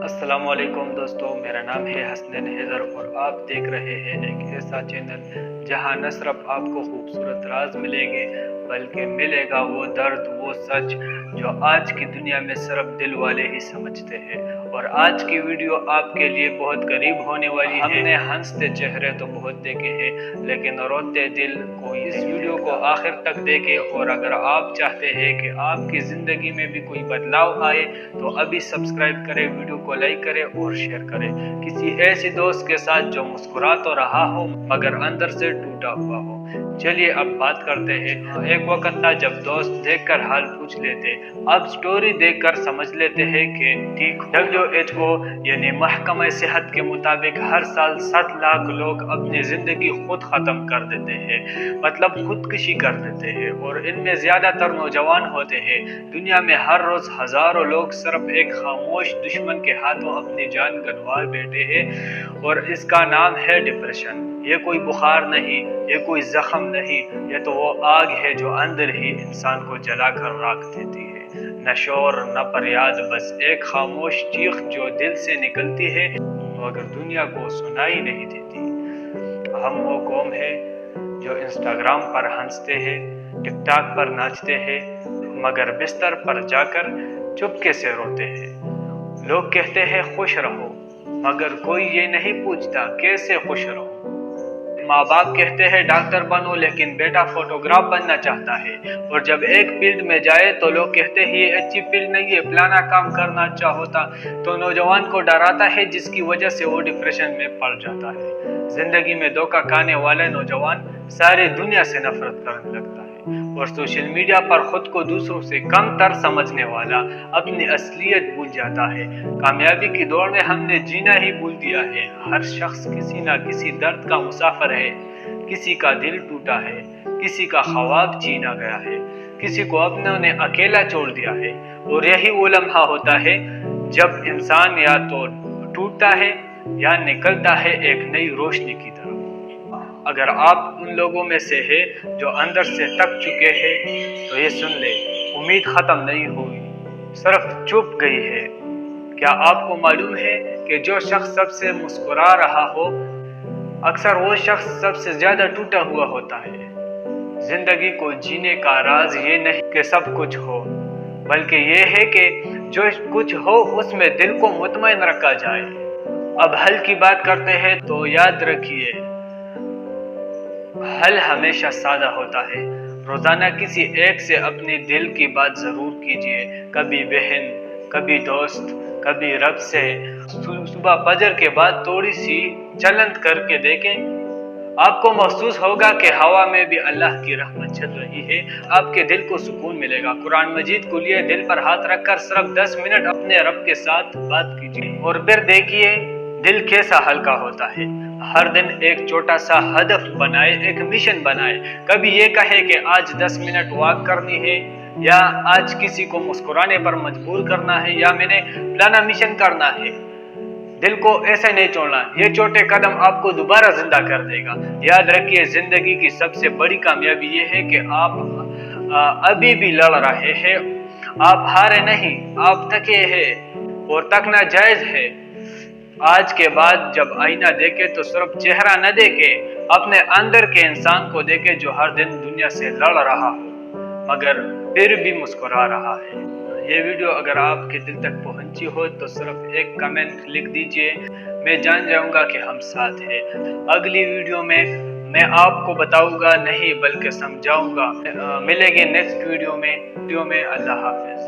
السلام علیکم دوستو، میرا نام ہے حسنین حیدر اور آپ دیکھ رہے ہیں ایک ایسا چینل جہاں نہ صرف آپ کو خوبصورت راز ملیں گے بلکہ ملے گا وہ درد، وہ سچ جو آج کی دنیا میں صرف دل والے ہی سمجھتے ہیں۔ اور آج کی ویڈیو آپ کے لیے بہت قریب ہونے والی ہے۔ ہم نے ہنستے چہرے تو بہت دیکھے ہیں لیکن روتے دل کوئی۔ اس ویڈیو کو آخر تک دیکھیں اور اگر آپ چاہتے ہیں کہ آپ کی زندگی میں بھی کوئی بدلاؤ آئے تو ابھی سبسکرائب کریں، ویڈیو کو لائک کریں اور شیئر کریں کسی ایسے دوست کے ساتھ جو مسکرا تو رہا ہو مگر اندر سے ٹوٹا ہوا ہو۔ چلیے اب بات کرتے ہیں۔ ایک وقت تھا جب دوست دیکھ کر حال پوچھ لیتے، اب سٹوری دیکھ کر سمجھ لیتے ہیں کہ ٹھیک۔ WHO یعنی محکمہ صحت کے مطابق ہر سال 7 لاکھ لوگ اپنی زندگی خود ختم کر دیتے ہیں، مطلب خودکشی کر دیتے ہیں، اور ان میں زیادہ تر نوجوان ہوتے ہیں۔ دنیا میں ہر روز ہزاروں لوگ صرف ایک خاموش دشمن کے ہاتھوں اپنی جان گنوا بیٹھے ہیں، اور اس کا نام ہے ڈپریشن۔ یہ کوئی بخار نہیں، یہ کوئی زخم نہیں، یہ تو وہ آگ ہے جو اندر ہی انسان کو جلا کر راکھ دیتی ہے۔ نہ شور نہ فریاد، بس ایک خاموش چیخ جو دل سے نکلتی ہے مگر دنیا کو سنائی نہیں دیتی۔ ہم وہ قوم ہے جو انسٹاگرام پر ہنستے ہیں، ٹک ٹاک پر ناچتے ہیں مگر بستر پر جا کر چپکے سے روتے ہیں۔ لوگ کہتے ہیں خوش رہو مگر کوئی یہ نہیں پوچھتا کیسے خوش رہو۔ ماں باپ کہتے ہیں ڈاکٹر بنو لیکن بیٹا فوٹوگراف بننا چاہتا ہے، اور جب ایک فیلڈ میں جائے تو لوگ کہتے ہیں یہ اچھی فیلڈ نہیں ہے، فلانا کام کرنا اچھا ہوتا۔ تو نوجوان کو ڈراتا ہے جس کی وجہ سے وہ ڈپریشن میں پڑ جاتا ہے۔ زندگی میں دھوکہ کھانے والا نوجوان ساری دنیا سے نفرت کرنے لگتا ہے، اور سوشل میڈیا پر خود کو دوسروں سے کم تر سمجھنے والا اپنی اصلیت بھول جاتا ہے۔ کامیابی کی دوڑ میں ہم نے جینا ہی بھول دیا ہے۔ ہر شخص کسی نہ کسی درد کا مسافر ہے، کسی کا دل ٹوٹا ہے، کسی کا خواب چھینا گیا ہے، کسی کو اپنوں نے اکیلا چھوڑ دیا ہے، اور یہی وہ لمحہ ہوتا ہے جب انسان یا تو ٹوٹتا ہے یا نکلتا ہے ایک نئی روشنی کی طرف۔ اگر آپ ان لوگوں میں سے ہیں جو اندر سے تک چکے ہیں تو یہ سن لیں، امید ختم نہیں ہوئی، صرف چپ گئی ہے۔ کیا آپ کو معلوم ہے کہ جو شخص سب سے مسکرا رہا ہو اکثر وہ شخص سب سے زیادہ ٹوٹا ہوا ہوتا ہے۔ زندگی کو جینے کا راز یہ نہیں کہ سب کچھ ہو، بلکہ یہ ہے کہ جو کچھ ہو اس میں دل کو مطمئن رکھا جائے۔ اب حل کی بات کرتے ہیں تو یاد رکھیے، حل ہمیشہ سادہ ہوتا ہے۔ روزانہ کسی ایک سے اپنے دل کی بات ضرور کیجیے، کبھی بہن، کبھی دوست، کبھی رب سے۔ صبح فجر کے بعد تھوڑی سی چلند کر کے دیکھیں، آپ کو محسوس ہوگا کہ ہوا میں بھی اللہ کی رحمت چل رہی ہے، آپ کے دل کو سکون ملے گا۔ قرآن مجید کو لیے دل پر ہاتھ رکھ کر صرف 10 منٹ اپنے رب کے ساتھ بات کیجیے، اور پھر دیکھیے دل کیسا ہلکا ہوتا ہے۔ ہر دن ایک چھوٹا سا ہدف بنائے، ایک مشن بنائے۔ کبھی یہ کہے کہ آج 10 منٹ واک کرنی ہے، یا آج کسی کو مسکرانے پر مجبور کرنا ہے، یا میں نے فلانا مشن کرنا ہے۔ دل کو ایسے نہیں چھوڑنا، یہ چھوٹے قدم آپ کو دوبارہ زندہ کر دے گا۔ یاد رکھیے، زندگی کی سب سے بڑی کامیابی یہ ہے کہ آپ ابھی بھی لڑ رہے ہیں، آپ ہارے نہیں، آپ تھکے ہیں، اور تھکنا جائز ہے۔ آج کے بعد جب آئینہ دیکھے تو صرف چہرہ نہ دیکھے، اپنے اندر کے انسان کو دیکھے جو ہر دن دنیا سے لڑ رہا ہو مگر پھر بھی مسکرا رہا ہے۔ یہ ویڈیو اگر آپ کے دل تک پہنچی ہو تو صرف ایک کمنٹ لکھ دیجئے، میں جان جاؤں گا کہ ہم ساتھ ہیں۔ اگلی ویڈیو میں آپ کو بتاؤں گا نہیں بلکہ سمجھاؤں گا۔ ملیں گے نیکسٹ ویڈیو میں۔ اللہ حافظ۔